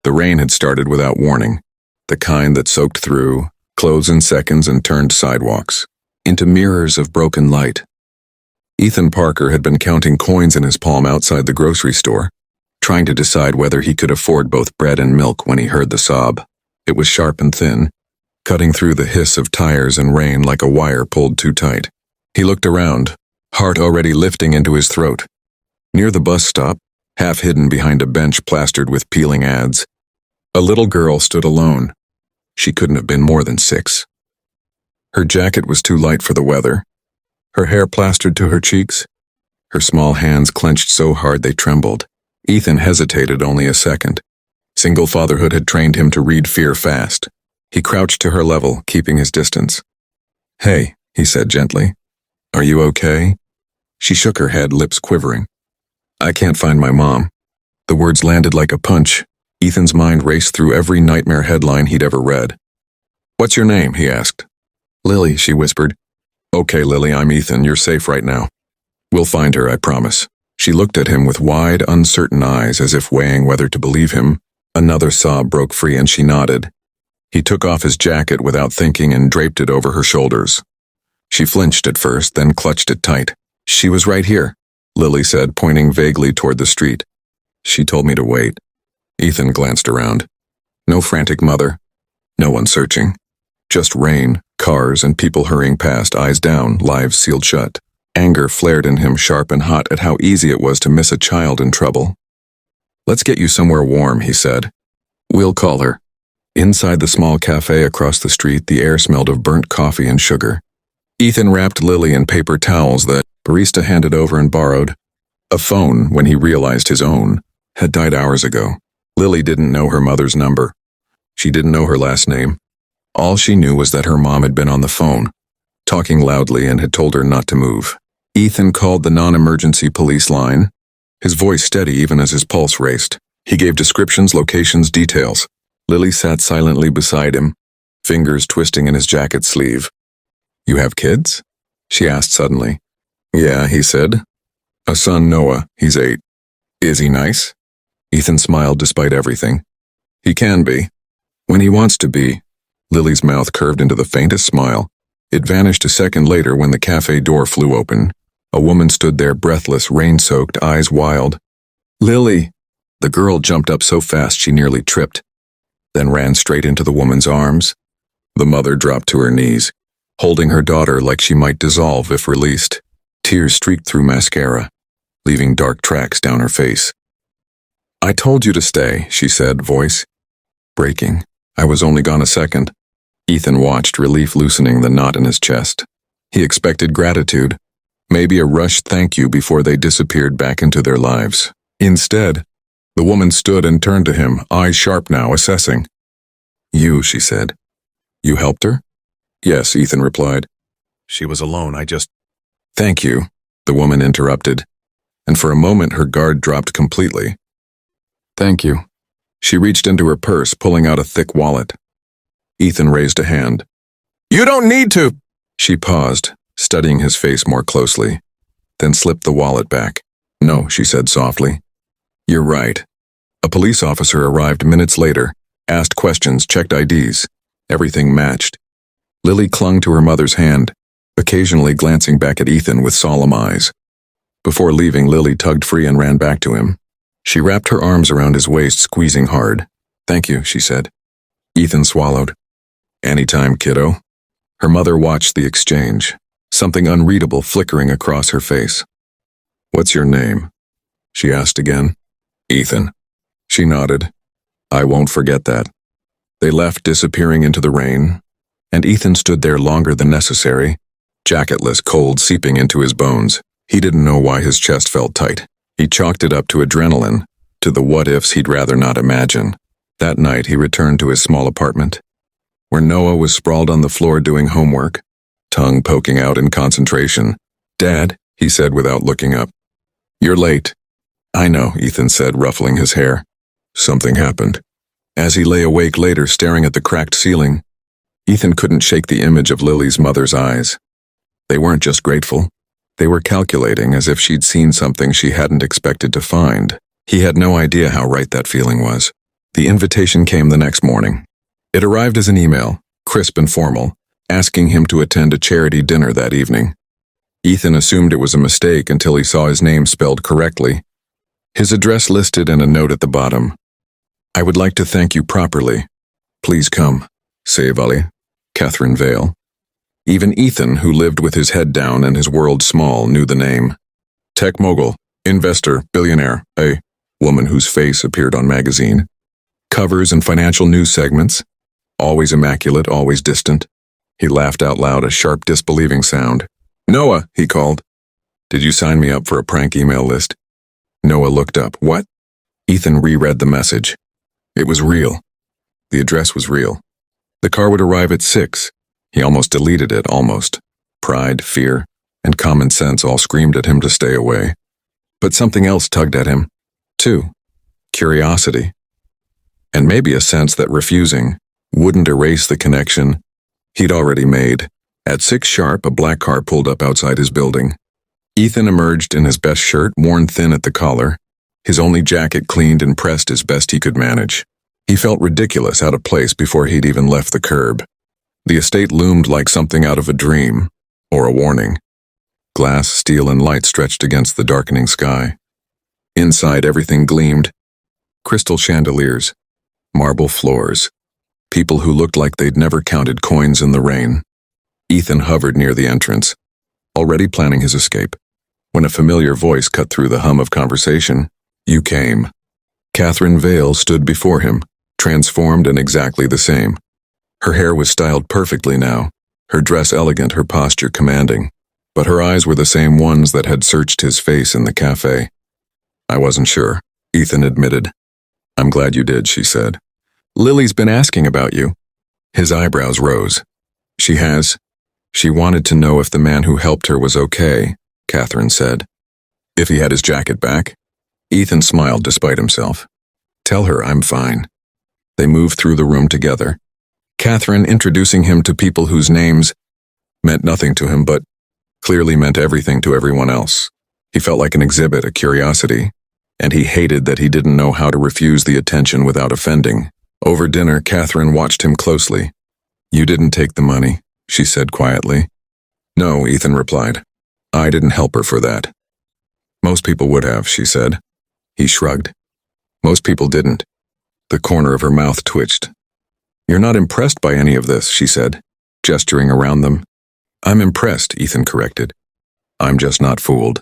The rain had started without warning, the kind that soaked through clothes in seconds and turned sidewalks into mirrors of broken light. Ethan Parker had been counting coins in his palm outside the grocery store, trying to decide whether he could afford both bread and milk when he heard the sob. It was sharp and thin, cutting through the hiss of tires and rain like a wire pulled too tight. He looked around, heart already lifting into his throat. Near the bus stop, half hidden behind a bench plastered with peeling ads, a little girl stood alone. She couldn't have been more than 6. Her jacket was too light for the weather, her hair plastered to her cheeks, her small hands clenched so hard they trembled. Ethan hesitated only a second. Single fatherhood had trained him to read fear fast. He crouched to her level, keeping his distance. "Hey," he said gently. "Are you okay?" She shook her head, lips quivering. "I can't find my mom." The words landed like a punch. Ethan's mind raced through every nightmare headline he'd ever read. "What's your name?" he asked. "Lily," she whispered. "Okay, Lily, I'm Ethan. You're safe right now. We'll find her, I promise." She looked at him with wide, uncertain eyes as if weighing whether to believe him. Another sob broke free and she nodded. He took off his jacket without thinking and draped it over her shoulders. She flinched at first, then clutched it tight. "She was right here," Lily said, pointing vaguely toward the street. "She told me to wait." Ethan glanced around. No frantic mother. No one searching. Just rain, cars, and people hurrying past, eyes down, lives sealed shut. Anger flared in him, sharp and hot, at how easy it was to miss a child in trouble. "Let's get you somewhere warm," he said. "We'll call her." Inside the small cafe across the street, the air smelled of burnt coffee and sugar. Ethan wrapped Lily in paper towels that barista handed over and borrowed. A phone, when he realized his own, had died hours ago. Lily didn't know her mother's number. She didn't know her last name. All she knew was that her mom had been on the phone, talking loudly, and had told her not to move. Ethan called the non-emergency police line, his voice steady even as his pulse raced. He gave descriptions, locations, details. Lily sat silently beside him, fingers twisting in his jacket sleeve. "You have kids?" she asked suddenly. "Yeah," he said. "A son, Noah. He's 8. Is he nice?" Ethan smiled despite everything. "He can be. When he wants to be." Lily's mouth curved into the faintest smile. It vanished a second later when the cafe door flew open. A woman stood there, breathless, rain-soaked, eyes wild. "Lily!" The girl jumped up so fast she nearly tripped, then ran straight into the woman's arms. The mother dropped to her knees, holding her daughter like she might dissolve if released. Tears streaked through mascara, leaving dark tracks down her face. "I told you to stay," she said, voice breaking. "I was only gone a second." Ethan watched, relief loosening the knot in his chest. He expected gratitude, maybe a rushed thank you before they disappeared back into their lives. Instead, the woman stood and turned to him, eyes sharp now, assessing. "You," she said. "You helped her?" "Yes," Ethan replied. "She was alone, I just—" "Thank you," the woman interrupted, and for a moment her guard dropped completely. "Thank you." She reached into her purse, pulling out a thick wallet. Ethan raised a hand. "You don't need to!" She paused, studying his face more closely, then slipped the wallet back. "No," she said softly. "You're right." A police officer arrived minutes later, asked questions, checked IDs. Everything matched. Lily clung to her mother's hand, occasionally glancing back at Ethan with solemn eyes. Before leaving, Lily tugged free and ran back to him. She wrapped her arms around his waist, squeezing hard. "Thank you," she said. Ethan swallowed. "Anytime, kiddo." Her mother watched the exchange, something unreadable flickering across her face. "What's your name?" she asked again. "Ethan." She nodded. "I won't forget that." They left, disappearing into the rain, and Ethan stood there longer than necessary, jacketless, cold seeping into his bones. He didn't know why his chest felt tight. He chalked it up to adrenaline, to the what-ifs he'd rather not imagine. That night he returned to his small apartment, where Noah was sprawled on the floor doing homework, tongue poking out in concentration. "Dad," he said without looking up. "You're late." "I know," Ethan said, ruffling his hair. Something happened. As he lay awake later, staring at the cracked ceiling, Ethan couldn't shake the image of Lily's mother's eyes. They weren't just grateful. They were calculating, as if she'd seen something she hadn't expected to find. He had no idea how right that feeling was. The invitation came the next morning. It arrived as an email, crisp and formal, asking him to attend a charity dinner that evening. Ethan assumed it was a mistake until he saw his name spelled correctly. His address listed and a note at the bottom. "I would like to thank you properly. Please come. Sevali, Catherine Vale." Even Ethan, who lived with his head down and his world small, knew the name. Tech mogul, investor, billionaire, a woman whose face appeared on magazine covers and financial news segments. Always immaculate, always distant. He laughed out loud, a sharp, disbelieving sound. "Noah," he called. "Did you sign me up for a prank email list?" Noah looked up. "What?" Ethan reread the message. It was real. The address was real. The car would arrive at 6. He almost deleted it, almost. Pride, fear, and common sense all screamed at him to stay away. But something else tugged at him, too. Curiosity. And maybe a sense that refusing wouldn't erase the connection he'd already made. At 6 sharp, a black car pulled up outside his building. Ethan emerged in his best shirt, worn thin at the collar, his only jacket cleaned and pressed as best he could manage. He felt ridiculous, out of place before he'd even left the curb. The estate loomed like something out of a dream, or a warning. Glass, steel, and light stretched against the darkening sky. Inside, everything gleamed. Crystal chandeliers, marble floors, people who looked like they'd never counted coins in the rain. Ethan hovered near the entrance, already planning his escape, when a familiar voice cut through the hum of conversation. "You came." Catherine Vale stood before him, transformed and exactly the same. Her hair was styled perfectly now, her dress elegant, her posture commanding. But her eyes were the same ones that had searched his face in the cafe. "I wasn't sure," Ethan admitted. "I'm glad you did," she said. "Lily's been asking about you." His eyebrows rose. "She has?" "She wanted to know if the man who helped her was okay," Catherine said. "If he had his jacket back?" Ethan smiled despite himself. "Tell her I'm fine." They moved through the room together, Catherine introducing him to people whose names meant nothing to him but clearly meant everything to everyone else. He felt like an exhibit, a curiosity, and he hated that he didn't know how to refuse the attention without offending. Over dinner, Catherine watched him closely. "You didn't take the money," she said quietly. "No," Ethan replied. "I didn't help her for that." "Most people would have," she said. He shrugged. "Most people didn't." The corner of her mouth twitched. "You're not impressed by any of this," she said, gesturing around them. "I'm impressed," Ethan corrected. "I'm just not fooled."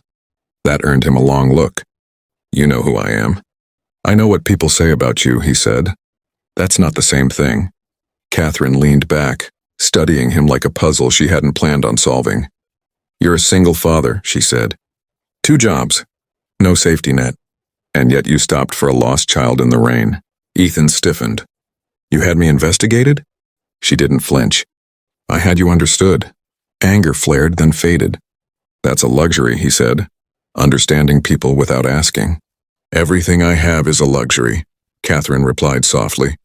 That earned him a long look. "You know who I am." "I know what people say about you," he said. "That's not the same thing." Catherine leaned back, studying him like a puzzle she hadn't planned on solving. "You're a single father," she said. 2 jobs. No safety net. And yet you stopped for a lost child in the rain. Ethan stiffened. "You had me investigated?" She didn't flinch. "I had you understood." Anger flared, then faded. "That's a luxury," he said, understanding people without asking. "Everything I have is a luxury," Catherine replied softly,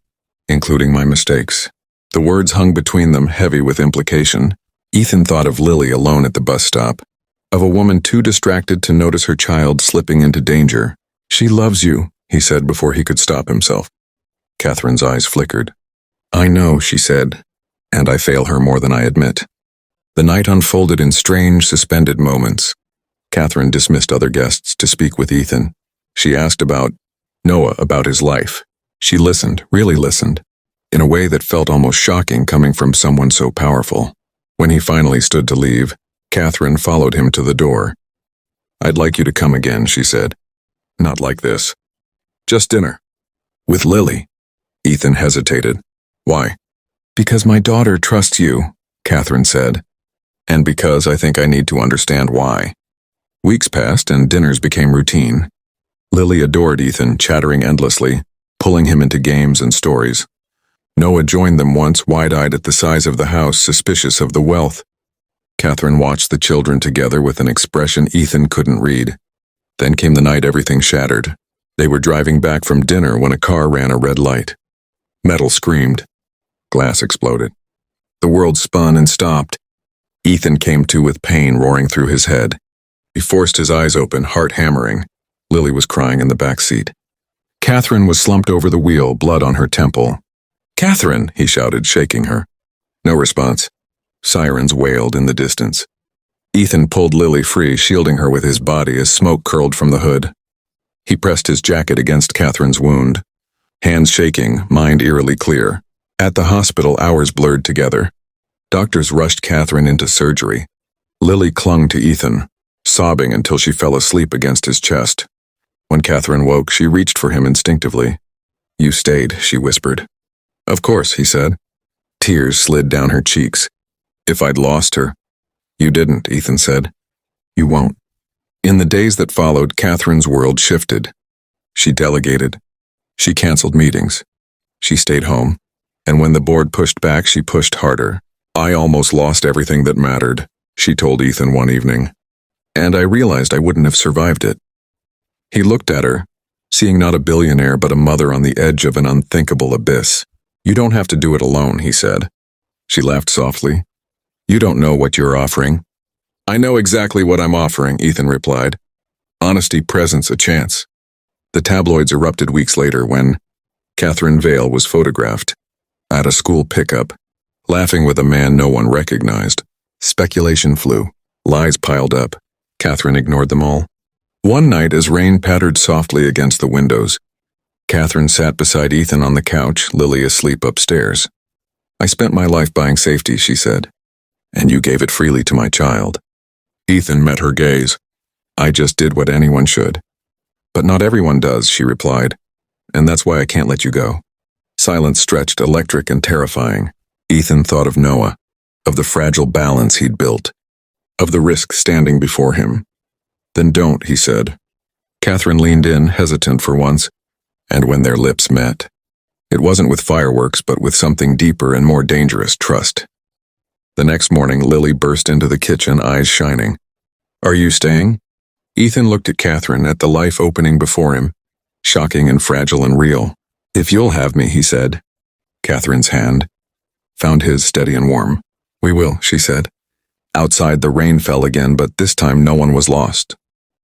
"including my mistakes." The words hung between them, heavy with implication. Ethan thought of Lily alone at the bus stop, of a woman too distracted to notice her child slipping into danger. "She loves you," he said before he could stop himself. Catherine's eyes flickered. "I know," she said, "and I fail her more than I admit." The night unfolded in strange, suspended moments. Catherine dismissed other guests to speak with Ethan. She asked about Noah, about his life. She listened, really listened, in a way that felt almost shocking coming from someone so powerful. When he finally stood to leave, Catherine followed him to the door. "I'd like you to come again," she said. "Not like this. Just dinner. With Lily." Ethan hesitated. "Why?" "Because my daughter trusts you," Catherine said. "And because I think I need to understand why." Weeks passed and dinners became routine. Lily adored Ethan, chattering endlessly, pulling him into games and stories. Noah joined them once, wide-eyed at the size of the house, suspicious of the wealth. Catherine watched the children together with an expression Ethan couldn't read. Then came the night everything shattered. They were driving back from dinner when a car ran a red light. Metal screamed. Glass exploded. The world spun and stopped. Ethan came to with pain roaring through his head. He forced his eyes open, heart hammering. Lily was crying in the back seat. Catherine was slumped over the wheel, blood on her temple. "Catherine!" he shouted, shaking her. No response. Sirens wailed in the distance. Ethan pulled Lily free, shielding her with his body as smoke curled from the hood. He pressed his jacket against Catherine's wound. Hands shaking, mind eerily clear. At the hospital, hours blurred together. Doctors rushed Catherine into surgery. Lily clung to Ethan, sobbing until she fell asleep against his chest. When Catherine woke, she reached for him instinctively. "You stayed," she whispered. "Of course," he said. Tears slid down her cheeks. "If I'd lost her." "You didn't," Ethan said. "You won't." In the days that followed, Catherine's world shifted. She delegated. She canceled meetings. She stayed home. And when the board pushed back, she pushed harder. "I almost lost everything that mattered," she told Ethan one evening. "And I realized I wouldn't have survived it." He looked at her, seeing not a billionaire but a mother on the edge of an unthinkable abyss. "You don't have to do it alone," he said. She laughed softly. "You don't know what you're offering." "I know exactly what I'm offering," Ethan replied. "Honesty, presence, a chance." The tabloids erupted weeks later when Catherine Vale was photographed at a school pickup, laughing with a man no one recognized. Speculation flew. Lies piled up. Catherine ignored them all. One night, as rain pattered softly against the windows, Catherine sat beside Ethan on the couch, Lily asleep upstairs. "I spent my life buying safety," she said, "and you gave it freely to my child." Ethan met her gaze. "I just did what anyone should." "But not everyone does," she replied, "and that's why I can't let you go." Silence stretched, electric and terrifying. Ethan thought of Noah, of the fragile balance he'd built, of the risk standing before him. "Then don't," he said. Catherine leaned in, hesitant for once, and when their lips met, it wasn't with fireworks but with something deeper and more dangerous, trust. The next morning, Lily burst into the kitchen, eyes shining. "Are you staying?" Ethan looked at Catherine, at the life opening before him, shocking and fragile and real. "If you'll have me," he said. Catherine's hand found his steady and warm. "We will," she said. Outside, the rain fell again, but this time no one was lost.